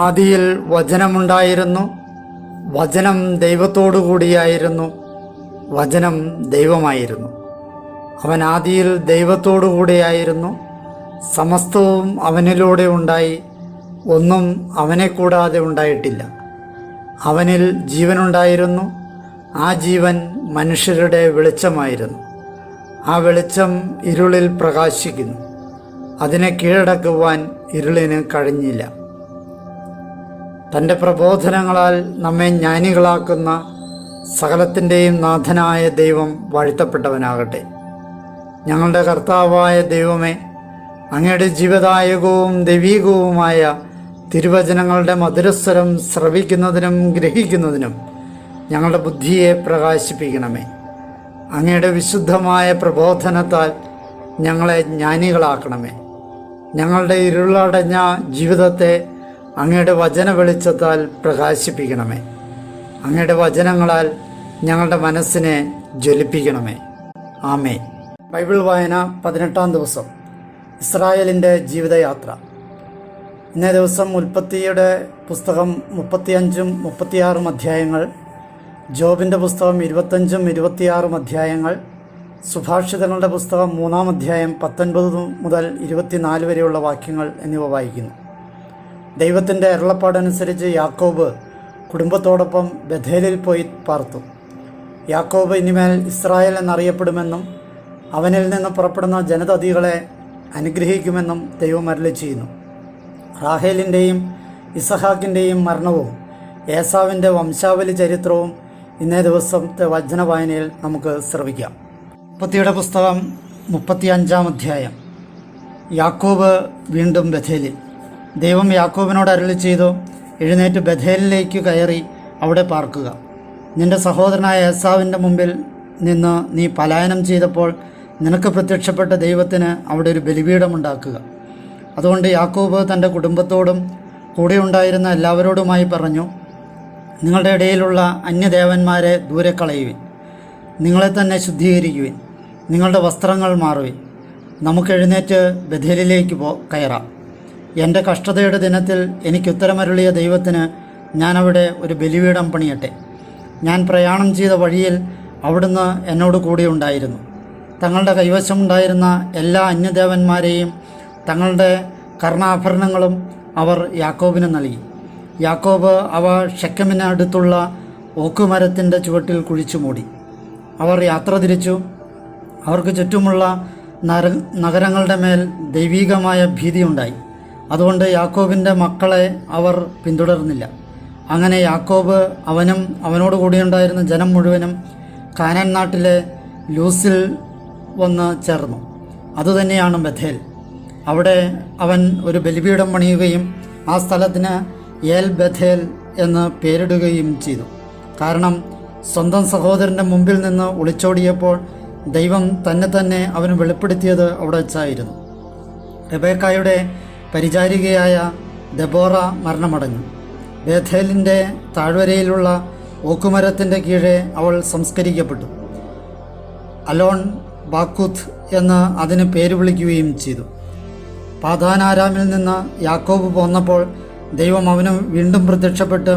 ആദിയിൽ വചനമുണ്ടായിരുന്നു, വചനം ദൈവത്തോടു കൂടിയായിരുന്നു, വചനം ദൈവമായിരുന്നു. അവൻ ആദിയിൽ ദൈവത്തോടു കൂടിയായിരുന്നു. സമസ്തവും അവനിലൂടെ ഉണ്ടായി, ഒന്നും അവനെ കൂടാതെ ഉണ്ടായിട്ടില്ല. അവനിൽ ജീവനുണ്ടായിരുന്നു, ആ ജീവൻ മനുഷ്യരുടെ വെളിച്ചമായിരുന്നു. ആ വെളിച്ചം ഇരുളിൽ പ്രകാശിക്കുന്നു, അതിനെ കീഴടക്കുവാൻ ഇരുളിന് കഴിഞ്ഞില്ല. തൻ്റെ പ്രബോധനങ്ങളാൽ നമ്മെ ജ്ഞാനികളാക്കുന്ന സകലത്തിൻ്റെയും നാഥനായ ദൈവം വാഴ്ത്തപ്പെട്ടവനാകട്ടെ. ഞങ്ങളുടെ കർത്താവായ ദൈവമേ, അങ്ങയുടെ ജീവദായകവും ദൈവീകവുമായ തിരുവചനങ്ങളുടെ മധുരസ്വരം ശ്രവിക്കുന്നതിനും ഗ്രഹിക്കുന്നതിനും ഞങ്ങളുടെ ബുദ്ധിയെ പ്രകാശിപ്പിക്കണമേ. അങ്ങയുടെ വിശുദ്ധമായ പ്രബോധനത്താൽ ഞങ്ങളെ ജ്ഞാനികളാക്കണമേ. ഞങ്ങളുടെ ഇരുളടഞ്ഞ ജീവിതത്തെ അങ്ങയുടെ വചന വെളിച്ചത്താൽ പ്രകാശിപ്പിക്കണമേ. അങ്ങയുടെ വചനങ്ങളാൽ ഞങ്ങളുടെ മനസ്സിനെ ജ്വലിപ്പിക്കണമേ. ആമേൻ. ബൈബിൾ വായന 18-ാം ദിവസം. ഇസ്രായേലിൻ്റെ ജീവിതയാത്ര. ഇന്നേ ദിവസം ഉൽപ്പത്തിയുടെ പുസ്തകം 35ഉം 36ഉം അധ്യായങ്ങൾ, ജോബിൻ്റെ പുസ്തകം 25ഉം 26ഉം അധ്യായങ്ങൾ, സുഭാഷിതങ്ങളുടെ പുസ്തകം 3-ാം അധ്യായം 19 മുതൽ 24 വരെയുള്ള വാക്യങ്ങൾ എന്നിവ വായിക്കുന്നു. ദൈവത്തിൻ്റെ അരുളപ്പാടനുസരിച്ച് യാക്കോബ് കുടുംബത്തോടൊപ്പം ബഥേലിൽ പോയി പാർത്തു. യാക്കോബ് ഇനിമേൽ ഇസ്രായേൽ എന്നറിയപ്പെടുമെന്നും അവനിൽ നിന്ന് പുറപ്പെടുന്ന ജനതതികളെ അനുഗ്രഹിക്കുമെന്നും ദൈവം അരുളി ചെയ്യുന്നു. റാഹേലിൻ്റെയും ഇസഹാക്കിൻ്റെയും മരണവും ഏസാവിൻ്റെ വംശാവലി ചരിത്രവും ഇന്നേ ദിവസത്തെ വചന വായനയിൽ നമുക്ക് ശ്രവിക്കാം. ഉൽപ്പത്തിയുടെ പുസ്തകം 35-ാം അധ്യായം. യാക്കോബ് വീണ്ടും ബഥേലിൽ. ദൈവം യാക്കോബിനോട് അരുളി ചെയ്തു, എഴുന്നേറ്റ് ബഥേലിലേക്ക് കയറി അവിടെ പാർക്കുക. നിന്റെ സഹോദരനായ ഏസാവിൻ്റെ മുമ്പിൽ നിന്ന് നീ പലായനം ചെയ്തപ്പോൾ നിനക്ക് പ്രത്യക്ഷപ്പെട്ട ദൈവത്തിന് അവിടെ ഒരു ബലിപീഠമുണ്ടാക്കുക. അതുകൊണ്ട് യാക്കോബ് തൻ്റെ കുടുംബത്തോടും കൂടെയുണ്ടായിരുന്ന എല്ലാവരോടുമായി പറഞ്ഞു, നിങ്ങളുടെ ഇടയിലുള്ള അന്യദേവന്മാരെ ദൂരെ കളയുവിൻ, നിങ്ങളെ തന്നെ ശുദ്ധീകരിക്കുവിൻ, നിങ്ങളുടെ വസ്ത്രങ്ങൾ മാറുവിൻ, നമുക്ക് എഴുന്നേറ്റ് ബഥേലിലേക്ക് കയറാം. എൻ്റെ കഷ്ടതയുടെ ദിനത്തിൽ എനിക്കുത്തരമരുളിയ ദൈവത്തിന് ഞാനവിടെ ഒരു ബലിപീഠം പണിയട്ടെ. ഞാൻ പ്രയാണം ചെയ്ത വഴിയിൽ അവിടുന്ന് എന്നോട് കൂടെ ഉണ്ടായിരുന്നു. തങ്ങളുടെ കൈവശമുണ്ടായിരുന്ന എല്ലാ അന്യദേവന്മാരെയും തങ്ങളുടെ കർണാഭരണങ്ങളും അവർ യാക്കോബിന് നൽകി. യാക്കോബ് അവ ഷെക്കെമിന് അടുത്തുള്ള ഓക്കുമരത്തിൻ്റെ ചുവട്ടിൽ കുഴിച്ചു മൂടി. അവർ യാത്ര തിരിച്ചു. അവർക്ക് ചുറ്റുമുള്ള നഗരങ്ങളുടെ മേൽ ദൈവീകമായ ഭീതിയുണ്ടായി. അതുകൊണ്ട് യാക്കോബിൻ്റെ മക്കളെ അവർ പിന്തുടർന്നില്ല. അങ്ങനെ യാക്കോബ് അവനും അവനോട് കൂടിയുണ്ടായിരുന്ന ജനം മുഴുവനും കാനാൻ നാട്ടിലെ ലൂസിൽ വന്ന് ചേർന്നു. അതുതന്നെയാണ് ബഥേൽ. അവിടെ അവൻ ഒരു ബലിപീഠം പണിയുകയും ആ സ്ഥലത്തിന് ഏൽ ബഥേൽ എന്ന് പേരിടുകയും ചെയ്തു. കാരണം സ്വന്തം സഹോദരൻ്റെ മുമ്പിൽ നിന്ന് ഒളിച്ചോടിയപ്പോൾ ദൈവം തന്നെ അവന് വെളിപ്പെടുത്തിയത് അവിടെ വെച്ചായിരുന്നു. റെബേക്കായുടെ പരിചാരികയായ ദെബോറ മരണമടഞ്ഞു. ബേഥേലിൻ്റെ താഴ്വരയിലുള്ള ഓക്കുമരത്തിൻ്റെ കീഴെ അവൾ സംസ്കരിക്കപ്പെട്ടു. അലോൺ ബാക്കുത്ത് എന്ന് അതിന് പേര് വിളിക്കുകയും ചെയ്തു. പാതാനാരാമിൽ നിന്ന് യാക്കോബ് പോന്നപ്പോൾ ദൈവം അവന് വീണ്ടും പ്രത്യക്ഷപ്പെട്ട്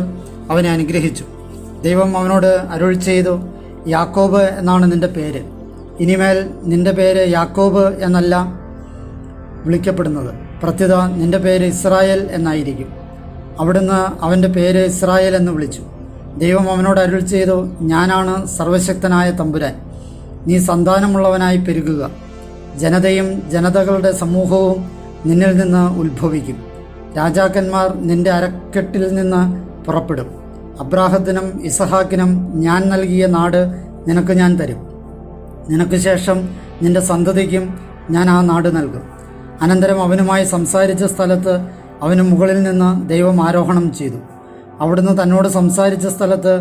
അവനെ അനുഗ്രഹിച്ചു. ദൈവം അവനോട് അരുളി ചെയ്തു, യാക്കോബ് എന്നാണ് നിൻ്റെ പേര്. ഇനിമേൽ നിൻ്റെ പേര് യാക്കോബ് എന്നല്ല വിളിക്കപ്പെടുന്നത്, പ്രത്യുത നിൻ്റെ പേര് ഇസ്രായേൽ എന്നായിരിക്കും. അവിടുന്ന് അവൻ്റെ പേര് ഇസ്രായേൽ എന്ന് വിളിച്ചു. ദൈവം അവനോട് അരുളി ചെയ്തു, ഞാനാണ് സർവശക്തനായ തമ്പുരാൻ. നീ സന്താനമുള്ളവനായി പെരുകുക. ജനതയും ജനതകളുടെ സമൂഹവും നിന്നിൽ നിന്ന് ഉത്ഭവിക്കും. രാജാക്കന്മാർ നിന്റെ അരക്കെട്ടിൽ നിന്ന് പുറപ്പെടും. അബ്രാഹത്തിനും ഇസഹാക്കിനും ഞാൻ നൽകിയ നാട് നിനക്ക് ഞാൻ തരും. നിനക്ക് ശേഷം നിന്റെ സന്തതിക്കും ഞാൻ ആ നാട് നൽകും. അനന്തരം അവനുമായി സംസാരിച്ച സ്ഥലത്ത് അവന് മുകളിൽ നിന്ന് ദൈവം ആരോഹണം ചെയ്തു. അവിടുന്ന് തന്നോട് സംസാരിച്ച സ്ഥലത്ത്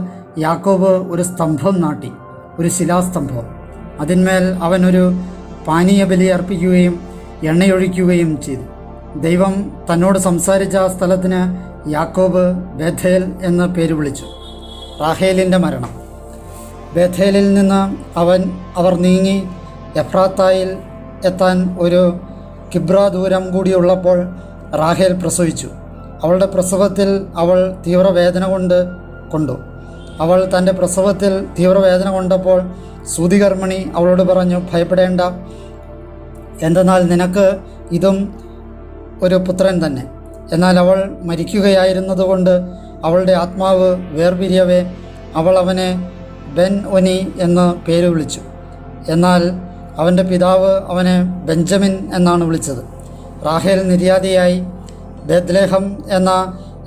യാക്കോബ് ഒരു സ്തംഭം നാട്ടി, ഒരു ശിലാസ്തംഭം. അതിന്മേൽ അവനൊരു പാനീയ ബലി അർപ്പിക്കുകയും എണ്ണയൊഴിക്കുകയും ചെയ്തു. ദൈവം തന്നോട് സംസാരിച്ച ആ സ്ഥലത്തിന് യാക്കോബ് ബേഥേൽ എന്ന് പേര് വിളിച്ചു. റാഹേലിൻ്റെ മരണം. ബേഥേലിൽ നിന്ന് അവർ നീങ്ങി എഫ്രാത്തായിൽ എത്താൻ ഒരു കിബ്ര ദൂരം കൂടിയുള്ളപ്പോൾ റാഹേൽ പ്രസവിച്ചു. അവളുടെ പ്രസവത്തിൽ അവൾ തീവ്രവേദന കൊണ്ടു. അവൾ തൻ്റെ പ്രസവത്തിൽ തീവ്രവേദന കൊണ്ടപ്പോൾ സൂതികർമ്മിണി അവളോട് പറഞ്ഞു, ഭയപ്പെടേണ്ട, എന്തെന്നാൽ നിനക്ക് ഇതും ഒരു പുത്രൻ തന്നെ. എന്നാൽ അവൾ മരിക്കുകയായിരുന്നതുകൊണ്ട് അവളുടെ ആത്മാവ് വേർപിരിയവേ അവൾ അവനെ ബെൻ ഒനി എന്ന് പേര് വിളിച്ചു. എന്നാൽ അവൻ്റെ പിതാവ് അവനെ ബെഞ്ചമിൻ എന്നാണ് വിളിച്ചത്. റാഹേൽ നിര്യാതയായി ബേത്ലേഹം എന്ന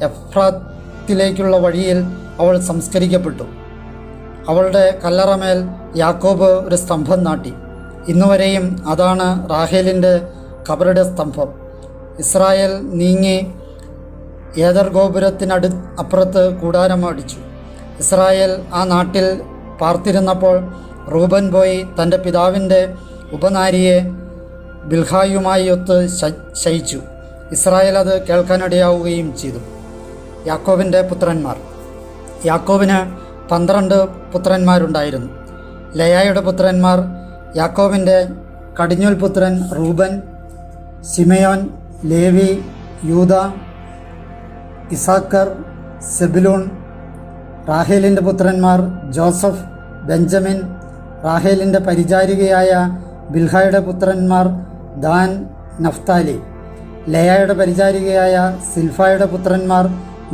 എഫ്രാത്തിലേക്കുള്ള വഴിയിൽ അവൾ സംസ്കരിക്കപ്പെട്ടു. അവളുടെ കല്ലറമേൽ യാക്കോബ് ഒരു സ്തംഭം നാട്ടി. ഇന്നുവരെയും അതാണ് റാഹേലിൻ്റെ ഖബറുടെ സ്തംഭം. ഇസ്രായേൽ നീങ്ങി ഏദർ അപ്പുറത്ത് കൂടാരം അടിച്ചു. ഇസ്രായേൽ ആ നാട്ടിൽ പാർത്തിരുന്നപ്പോൾ റൂബൻ പോയി തൻ്റെ പിതാവിൻ്റെ ഉപനാരിയെ ബിൽഹായുമായി ഒത്ത് ശയിച്ചു. ഇസ്രായേൽ അത് കേൾക്കാനിടയാവുകയും ചെയ്തു. യാക്കോബിൻ്റെ പുത്രന്മാർ. യാക്കോബിന് 12 പുത്രന്മാരുണ്ടായിരുന്നു. ലയായുടെ പുത്രന്മാർ യാക്കോബിൻ്റെ കടിഞ്ഞൂൽ പുത്രൻ റൂബൻ, ശിമയോൻ, ലേവി, യൂദ, ഇസാക്കർ, സെബുലൂൺ. റാഹേലിൻ്റെ പുത്രന്മാർ ജോസഫ്, ബെഞ്ചമിൻ. റാഹേലിൻ്റെ പരിചാരികയായ ബിൽഹായുടെ പുത്രന്മാർ ദാൻ, നഫ്താലി. ലയായുടെ പരിചാരികയായ സിൽഫായുടെ പുത്രന്മാർ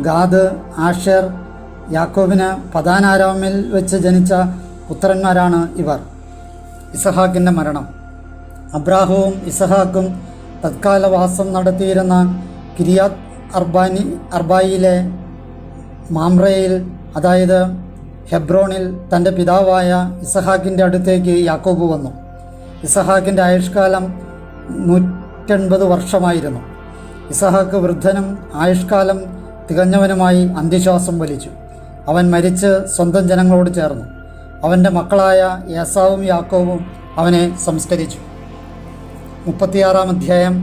ഗാദ്, ആഷേർ. യാക്കോബിന് പദാനാരാമിൽ വെച്ച് ജനിച്ച പുത്രന്മാരാണ് ഇവർ. ഇസഹാക്കിൻ്റെ മരണം. അബ്രാഹവും ഇസഹാക്കും തത്കാലവാസം നടത്തിയിരുന്ന കിരിയാത്ത് അർബായിലെ മാമ്രയിൽ, അതായത് ഹെബ്രോണിൽ തൻ്റെ പിതാവായ ഇസഹാക്കിൻ്റെ അടുത്തേക്ക് യാക്കോബ് വന്നു. ഇസഹാക്കിൻ്റെ ആയുഷ്കാലം 180 വർഷമായിരുന്നു. ഇസഹാക്ക് വൃദ്ധനും ആയുഷ്കാലം തികഞ്ഞവനുമായി അന്ത്യശ്വാസം വലിച്ചു. അവൻ മരിച്ച് സ്വന്തം ജനങ്ങളോട് ചേർന്നു. അവൻ്റെ മക്കളായ ഏസാവും യാക്കോബും അവനെ സംസ്കരിച്ചു. 36-ാം അധ്യായം.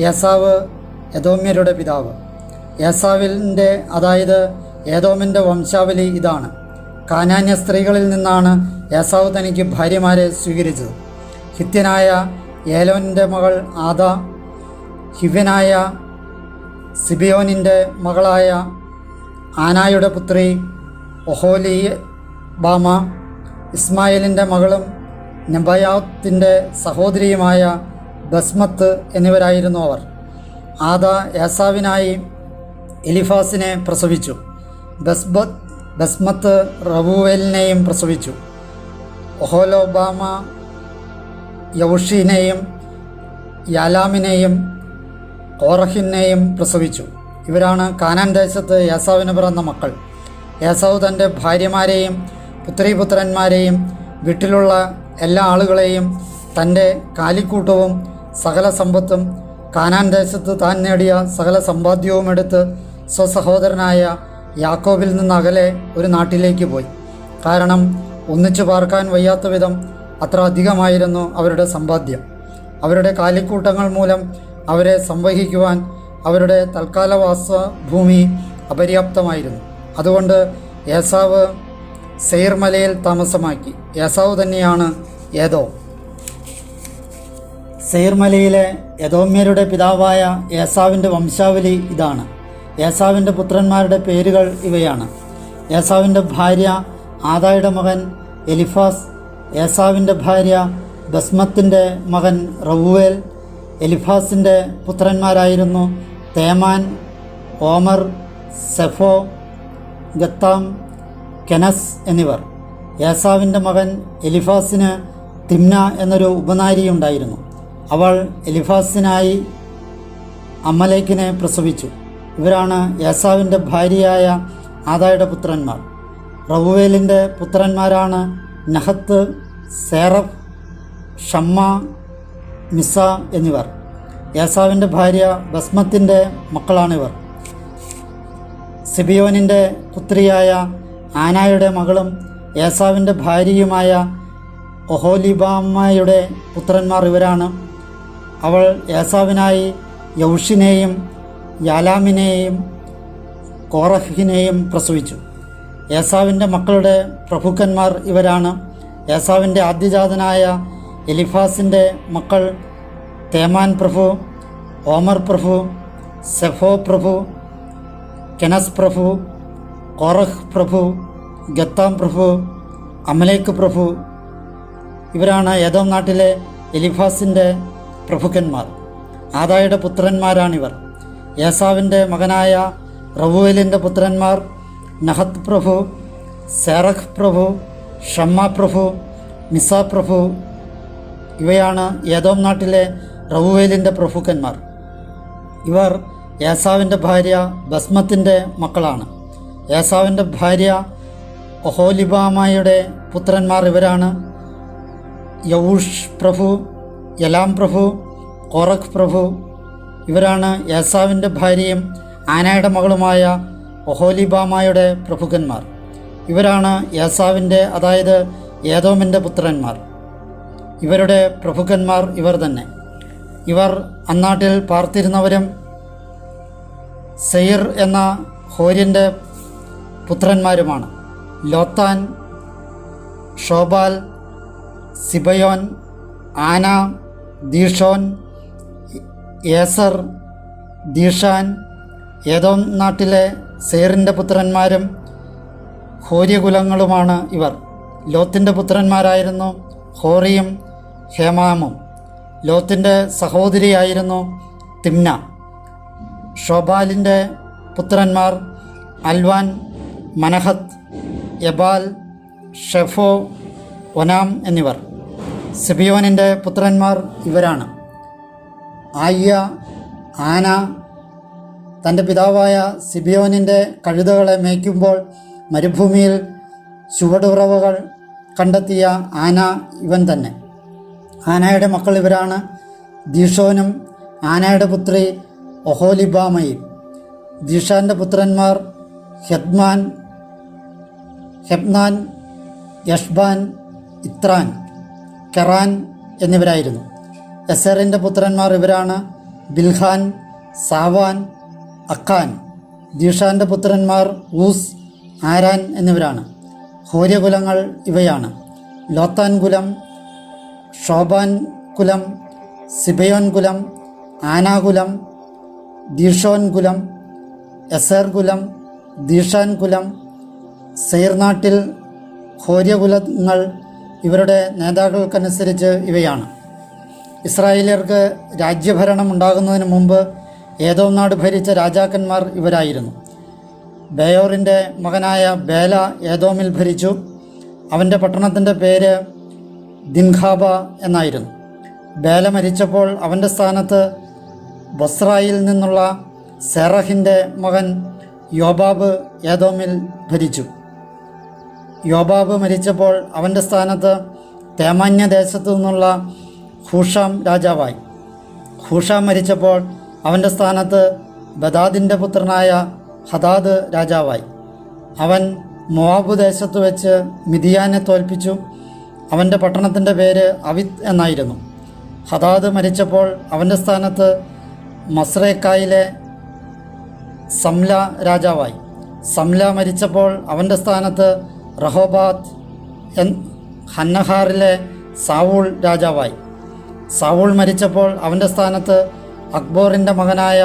ഏസാവ് എദോമ്യരുടെ പിതാവ്. ഏസാവിൻ്റെ, അതായത് ഏദോമിൻ്റെ വംശാവലി ഇതാണ്. കാനാന്യ സ്ത്രീകളിൽ നിന്നാണ് ഏസാവ് തനിക്ക് ഭാര്യമാരെ സ്വീകരിച്ചത്. ഹിത്യനായ ഏലോനിൻ്റെ മകൾ ആദ, ഹിവ്യനായ സിബിയോനിൻ്റെ മകളായ ആനായുടെ പുത്രി ഒഹോലിബാമ, ഇസ്മായേലിൻ്റെ മകളും നെബയാത്തിൻ്റെ സഹോദരിയുമായ ബസ്മത്ത് എന്നിവരായിരുന്നു അവർ. ആദ ഏസാവിനായി എലിഫാസിനെ പ്രസവിച്ചു. ബസ്മത്ത് റവൂവേലിനെയും പ്രസവിച്ചു. ഒഹോലോബാമ യൗഷീനെയും യാലാമിനെയും കോറഹിനെയും പ്രസവിച്ചു. ഇവരാണ് കാനാൻ ദേശത്ത് ഏസാവിന് പിറന്ന മക്കൾ. ഏസാവ് തൻ്റെ ഭാര്യമാരെയും പുത്രീപുത്രന്മാരെയും വീട്ടിലുള്ള എല്ലാ ആളുകളെയും തൻ്റെ കാലിക്കൂട്ടവും സകല സമ്പത്തും കാനാൻ ദേശത്ത് താൻ നേടിയ സകല സമ്പാദ്യവും എടുത്ത് സ്വസഹോദരനായ യാക്കോബിൽ നിന്ന് അകലെ ഒരു നാട്ടിലേക്ക് പോയി. കാരണം ഒന്നിച്ചു പാർക്കാൻ വയ്യാത്ത വിധം അത്ര അധികമായിരുന്നു അവരുടെ സമ്പാദ്യം. അവരുടെ കാലിക്കൂട്ടങ്ങൾ മൂലം അവരെ സംവഹിക്കുവാൻ അവരുടെ തൽക്കാലവാസ ഭൂമി അപര്യാപ്തമായിരുന്നു. അതുകൊണ്ട് ഏസാവ് സെയർ മലയിൽ താമസമാക്കി. ഏസാവ് തന്നെയാണ് ഏദോം. സെയർ മലയിലെ എദോമ്യരുടെ പിതാവായ ഏസാവിൻ്റെ വംശാവലി ഇതാണ്. ഏസാവിൻ്റെ പുത്രന്മാരുടെ പേരുകൾ ഇവയാണ്. ഏസാവിൻ്റെ ഭാര്യ ആദായുടെ മകൻ എലിഫാസ്. ഏസാവിൻ്റെ ഭാര്യ ബസ്മത്തിൻ്റെ മകൻ റവൂവേൽ. എലിഫാസിൻ്റെ പുത്രന്മാരായിരുന്നു തേമാൻ, ഓമർ, സെഫോ, ഗത്താം, കെനസ് എന്നിവർ. ഏസാവിൻ്റെ മകൻ എലിഫാസിന് തിമ്ന എന്നൊരു ഉപനാരിയുണ്ടായിരുന്നു. അവൾ എലിഫാസിനായി അമലേക്കിനെ പ്രസവിച്ചു. ഇവരാണ് ഏസാവിൻ്റെ ഭാര്യയായ ആദായുടെ പുത്രന്മാർ. റവൂവേലിൻ്റെ പുത്രന്മാരാണ് നഹത്ത്, സേറഫ്, ഷമ്മ, മിസ എന്നിവർ. ഏസാവിൻ്റെ ഭാര്യ ബസ്മത്തിൻ്റെ മക്കളാണിവർ. സിബിയോനിൻ്റെ പുത്രിയായ ആനായുടെ മകളും ഏസാവിൻ്റെ ഭാര്യയുമായ ഒഹോലിബാമയുടെ പുത്രന്മാർ ഇവരാണ്. അവൾ ഏസാവിനായി യൗഷിനെയും യാലാമിനെയും കോറഹിനെയും പ്രസവിച്ചു. ഏസാവിൻ്റെ മക്കളുടെ പ്രഭുക്കന്മാർ ഇവരാണ്. ഏസാവിൻ്റെ ആദ്യജാതനായ എലിഫാസിൻ്റെ മക്കൾ തേമാൻ പ്രഭു, ഓമർ പ്രഭു, സെഫോ പ്രഭു, കെനസ് പ്രഭു, കോറഹ് പ്രഭു, ഗത്താം പ്രഭു, അമലേക്ക് പ്രഭു. ഇവരാണ് ഏദോം നാട്ടിലെ എലിഫാസിൻ്റെ പ്രഭുക്കന്മാർ. ആദായുടെ പുത്രന്മാരാണിവർ. ഏസാവിൻ്റെ മകനായ റവൂവേലിൻ്റെ പുത്രന്മാർ നഹത്ത് പ്രഭു, സേറഹ് പ്രഭു, ഷമ്മ പ്രഭു, മിസ പ്രഭു. ഇവയാണ് ഏദോം നാട്ടിലെ റവൂവേലിൻ്റെ പ്രഭുക്കന്മാർ. ഇവർ ഏസാവിൻ്റെ ഭാര്യ ബസ്മത്തിൻ്റെ മക്കളാണ്. ഏസാവിൻ്റെ ഭാര്യ ഒഹോലിബാമയുടെ പുത്രന്മാർ ഇവരാണ് യൗഷ് പ്രഭു, യലാം പ്രഭു, കോറഖ് പ്രഭു. ഇവരാണ് ഏസാവിൻ്റെ ഭാര്യയും ആനയുടെ മകളുമായ ഒഹോലിബാമയുടെ പ്രഭുക്കന്മാർ. ഇവരാണ് ഏസാവിൻ്റെ, അതായത് ഏദോമിൻ്റെ പുത്രന്മാർ. ഇവരുടെ പ്രഭുക്കന്മാർ ഇവർ തന്നെ. ഇവർ അന്നാട്ടിൽ പാർത്തിരുന്നവരും സെയിർ എന്ന ഹോര്യൻ്റെ പുത്രന്മാരുമാണ്. ലോത്താൻ, ഷോബാൽ, സിബയോൻ, ആന, ദീഷോൻ, ഏസർ, ദീഷാൻ. ഏദോം നാട്ടിലെ സെയിറിൻ്റെ പുത്രന്മാരും ഹോര്യകുലങ്ങളുമാണ് ഇവർ. ലോത്തിൻ്റെ പുത്രന്മാരായിരുന്നു ഹോറിയും ഹേമാമും. ലോത്തിൻ്റെ സഹോദരിയായിരുന്നു തിമ്ന. ഷോബാലിൻ്റെ പുത്രന്മാർ അൽവാൻ, മനഹത്ത്, എബാൽ, ഷെഫോ, ഒനാം എന്നിവർ. സിബിയോനിൻ്റെ പുത്രന്മാർ ഇവരാണ്. ആയ്യ, ആന. തൻ്റെ പിതാവായ സിബിയോനിൻ്റെ കഴുതകളെ മേയ്ക്കുമ്പോൾ മരുഭൂമിയിൽ ചുവടുറവകൾ കണ്ടെത്തിയ ആന ഇവൻ തന്നെ. ആനയുടെ മക്കൾ ഇവരാണ് ദീഷോനും ആനയുടെ പുത്രി ഒഹോലിബാമയും. ദീഷാൻ്റെ പുത്രന്മാർ ഹെബ്നാൻ, യഷ്ബാൻ, ഇത്രാൻ, കെറാൻ എന്നിവരായിരുന്നു. എസറിൻ്റെ പുത്രന്മാർ ഇവരാണ് ബിൽഹാൻ, സാവാൻ, അക്കാൻ. ദീഷാൻ്റെ പുത്രന്മാർ ഊസ്, ആരാൻ എന്നിവരാണ്. ഹോര്യകുലങ്ങൾ ഇവയാണ്: ലോത്താൻ കുലം, ഷോബാൻ കുലം, സിബയോൻ കുലം, ആനാകുലം, ദീഷോൻ കുലം, എസർ കുലം, ദീഷാൻ കുലം. സെയിർ നാട്ടിൽ ഹോര്യകുലങ്ങൾ ഇവരുടെ നേതാക്കൾക്കനുസരിച്ച് ഇവയാണ്. ഇസ്രായേലിയർക്ക് രാജ്യഭരണം ഉണ്ടാകുന്നതിന് മുമ്പ് ഏദോം നാട് ഭരിച്ച രാജാക്കന്മാർ ഇവരായിരുന്നു. ബേയോറിൻ്റെ മകനായ ബേല ഏദോമിൽ ഭരിച്ചു. അവൻ്റെ പട്ടണത്തിൻ്റെ പേര് ദിൻഖാബ എന്നായിരുന്നു. ബേല മരിച്ചപ്പോൾ അവൻ്റെ സ്ഥാനത്ത് ബൊസ്രായിൽ നിന്നുള്ള സെറഹിൻ്റെ മകൻ യോബാബ് ഏദോമിൽ ഭരിച്ചു. യോബാബ് മരിച്ചപ്പോൾ അവൻ്റെ സ്ഥാനത്ത് തേമാന്യ ദേശത്തു നിന്നുള്ള ഹൂഷാം രാജാവായി. ഹൂഷാം മരിച്ചപ്പോൾ അവൻ്റെ സ്ഥാനത്ത് ബദാദിൻ്റെ പുത്രനായ ഹദാദ് രാജാവായി. അവൻ മോവാബ് ദേശത്ത് വെച്ച് മിദിയാനെ തോൽപ്പിച്ചു. അവൻ്റെ പട്ടണത്തിൻ്റെ പേര് അവിത്ത് എന്നായിരുന്നു. ഹദാദ് മരിച്ചപ്പോൾ അവൻ്റെ സ്ഥാനത്ത് മസ്രേക്കായിലെ സംല രാജാവായി. സംല മരിച്ചപ്പോൾ അവൻ്റെ സ്ഥാനത്ത് റഹോബാത്ത് ഹന്നഹാറിലെ സാവൂൾ രാജാവായി. സാവൂൾ മരിച്ചപ്പോൾ അവൻ്റെ സ്ഥാനത്ത് അക്ബോറിൻ്റെ മകനായ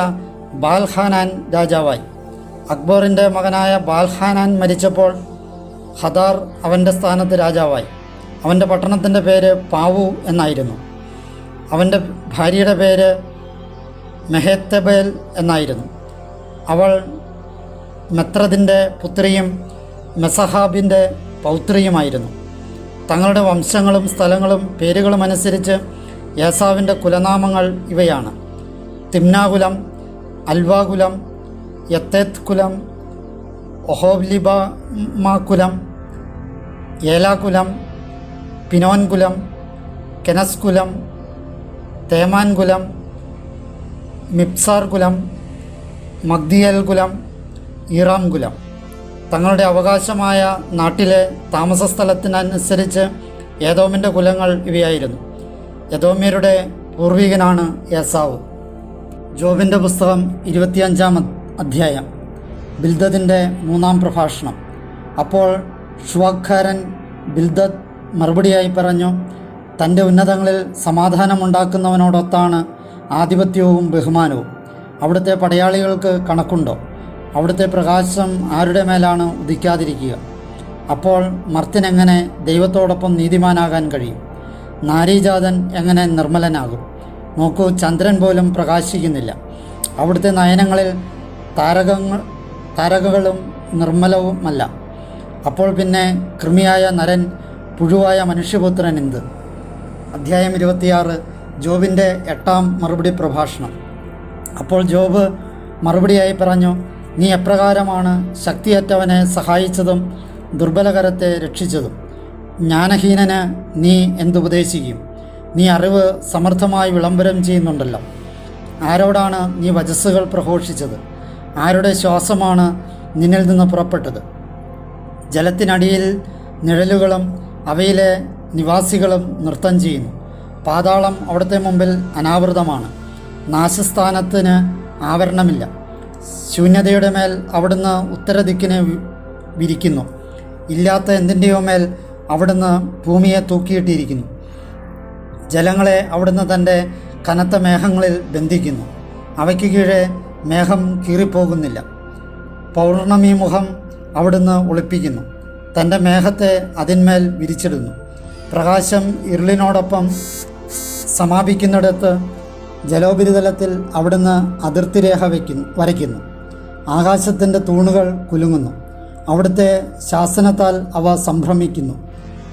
ബാൽഹാനാൻ രാജാവായി. അക്ബോറിൻ്റെ മകനായ ബാൽഹാനാൻ മരിച്ചപ്പോൾ ഹദാർ അവൻ്റെ സ്ഥാനത്ത് രാജാവായി. അവൻ്റെ പട്ടണത്തിൻ്റെ പേര് പാവു എന്നായിരുന്നു. അവൻ്റെ ഭാര്യയുടെ പേര് മെഹേത്തബേൽ എന്നായിരുന്നു. അവൾ മെത്രദിൻ്റെ പുത്രിയും മെസഹാബിൻ്റെ പൗത്രിയുമായിരുന്നു. തങ്ങളുടെ വംശങ്ങളും സ്ഥലങ്ങളും പേരുകളും അനുസരിച്ച് ഏസാവിൻ്റെ കുലനാമങ്ങൾ ഇവയാണ്: തിമ്നാകുലം, അൽവാകുലം, യത്തേത്ത് കുലം, ഒഹോബ്ലിബാമാകുലം, ഏലാകുലം, പിനോൻകുലം, കെനസ്കുലം, തേമാൻകുലം, മിപ്സാർ കുലം, മഗ്ദിയേൽ കുലം, ഈറാം കുലം. തങ്ങളുടെ അവകാശമായ നാട്ടിലെ താമസസ്ഥലത്തിനനുസരിച്ച് ഏദോമിൻ്റെ കുലങ്ങൾ ഇവയായിരുന്നു. ഏദോമ്യരുടെ പൂർവികനാണ് ഏസാവ്. ജോബിൻ്റെ പുസ്തകം 25-ാം അധ്യായം. ബിൽദദിൻ്റെ 3-ാം പ്രഭാഷണം. അപ്പോൾ ഷുവാഖാരൻ ബിൽദദ് മറുപടിയായി പറഞ്ഞു: തൻ്റെ ഉന്നതങ്ങളിൽ സമാധാനമുണ്ടാക്കുന്നവനോടൊത്താണ് ആധിപത്യവും ബഹുമാനവും. അവിടുത്തെ പടയാളികൾക്ക് കണക്കുണ്ടോ? അവിടുത്തെ പ്രകാശം ആരുടെ മേലാണ് ഉദിക്കാതിരിക്കുക? അപ്പോൾ മർത്യനെങ്ങനെ ദൈവത്തോടൊപ്പം നീതിമാനാകാൻ കഴിയും? നാരീജാതൻ എങ്ങനെ നിർമ്മലനാകും? നോക്കൂ, ചന്ദ്രൻ പോലും പ്രകാശിക്കുന്നില്ല. അവിടുത്തെ നയനങ്ങളിൽ താരകങ്ങളും നിർമ്മലവുമല്ല. അപ്പോൾ പിന്നെ കൃമിയായ നരൻ, പുഴുവായ മനുഷ്യപുത്രൻ എന്ത്? അധ്യായം 26, ജോബിൻ്റെ 8ാം മറുപടി പ്രഭാഷണം. അപ്പോൾ ജോബ് മറുപടിയായി പറഞ്ഞു, നീ എപ്രകാരമാണ് ശക്തിയറ്റവനെ സഹായിച്ചതും ദുർബലകരത്തെ രക്ഷിച്ചതും? ജ്ഞാനഹീനന് നീ എന്തുപദേശിക്കും? നീ അറിവ് സമർത്ഥമായി വിളംബരം ചെയ്യുന്നുണ്ടല്ലോ. ആരോടാണ് നീ വചസ്സുകൾ പ്രഘോഷിച്ചത്? ആരുടെ ശ്വാസമാണ് നിന്നിൽ നിന്ന് പുറപ്പെട്ടത്? ജലത്തിനടിയിൽ നിഴലുകളും അവയിലെ നിവാസികളും നൃത്തം ചെയ്യുന്നു. പാതാളം അവിടുത്തെ മുമ്പിൽ അനാവൃതമാണ്. നാശസ്ഥാനത്തിന് ആവരണമില്ല. ശൂന്യതയുടെ മേൽ അവിടുന്ന് ഉത്തരദിക്കിനെ വിരിക്കുന്നു. ഇല്ലാത്ത എന്തിൻ്റെയോ മേൽ അവിടുന്ന് ഭൂമിയെ തൂക്കിയിട്ടിരിക്കുന്നു. ജലങ്ങളെ അവിടുന്ന് തൻ്റെ കനത്ത മേഘങ്ങളിൽ ബന്ധിക്കുന്നു. അവയ്ക്ക് കീഴെ മേഘം കീറിപ്പോകുന്നില്ല. പൗർണമി മുഖം അവിടുന്ന് ഒളിപ്പിക്കുന്നു. തൻ്റെ മേഘത്തെ അതിന്മേൽ വിരിച്ചിടുന്നു. പ്രകാശം ഇരുളിനോടൊപ്പം സമാപിക്കുന്നിടത്ത് ജലോപരിതലത്തിൽ അവിടുന്ന് അതിർത്തിരേഖ വരയ്ക്കുന്നു. ആകാശത്തിൻ്റെ തൂണുകൾ കുലുങ്ങുന്നു. അവിടുത്തെ ശാസനത്താൽ അവ സംഭ്രമിക്കുന്നു.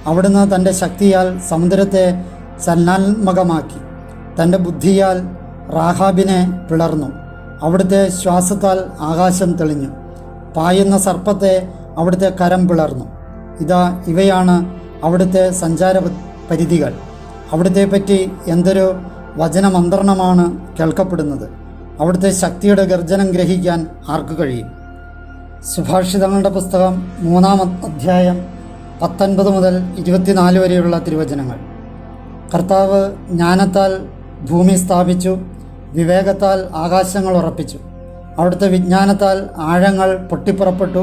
അവിടുന്ന് തൻ്റെ ശക്തിയാൽ സമുദ്രത്തെ ചലനാത്മകമാക്കി. തൻ്റെ ബുദ്ധിയാൽ റാഹാബിനെ പിളർന്നു. അവിടുത്തെ ശ്വാസത്താൽ ആകാശം തെളിഞ്ഞു. പായുന്ന സർപ്പത്തെ അവിടുത്തെ കരം പിളർന്നു. ഇവയാണ് അവിടുത്തെ സഞ്ചാര പരിധികൾ. അവിടുത്തെപ്പറ്റി എന്തൊരു വചനമന്ത്രണമാണ് കേൾക്കപ്പെടുന്നത്! അവിടുത്തെ ശക്തിയുടെ ഗർജനം ഗ്രഹിക്കാൻ ആർക്ക് കഴിയും? സുഭാഷിതങ്ങളുടെ പുസ്തകം 3-ാം അധ്യായം 19 മുതൽ 24 വരെയുള്ള തിരുവചനങ്ങൾ. കർത്താവ് ജ്ഞാനത്താൽ ഭൂമി സ്ഥാപിച്ചു, വിവേകത്താൽ ആകാശങ്ങൾ ഉറപ്പിച്ചു. അവിടുത്തെ വിജ്ഞാനത്താൽ ആഴങ്ങൾ പൊട്ടിപ്പുറപ്പെട്ടു,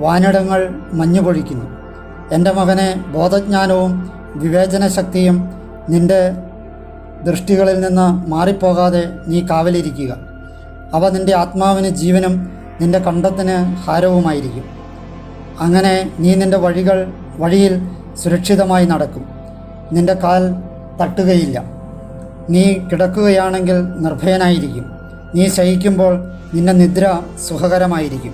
വാനിടങ്ങൾ മഞ്ഞുപൊഴിക്കുന്നു. എൻ്റെ മകനെ, ബോധജ്ഞാനവും വിവേചനശക്തിയും നിൻ്റെ ദൃഷ്ടികളിൽ നിന്ന് മാറിപ്പോകാതെ നീ കാവലിരിക്കുക. അവ നിൻ്റെ ആത്മാവിന് ജീവനും നിൻ്റെ കണ്ഠത്തിന് ഹാരവുമായിരിക്കും. അങ്ങനെ നീ നിൻ്റെ വഴിയിൽ സുരക്ഷിതമായി നടക്കും. നിൻ്റെ കാൽ തട്ടുകയില്ല. നീ കിടക്കുകയാണെങ്കിൽ നിർഭയനായിരിക്കും. നീ ശയിക്കുമ്പോൾ നിൻ്റെ നിദ്ര സുഖകരമായിരിക്കും.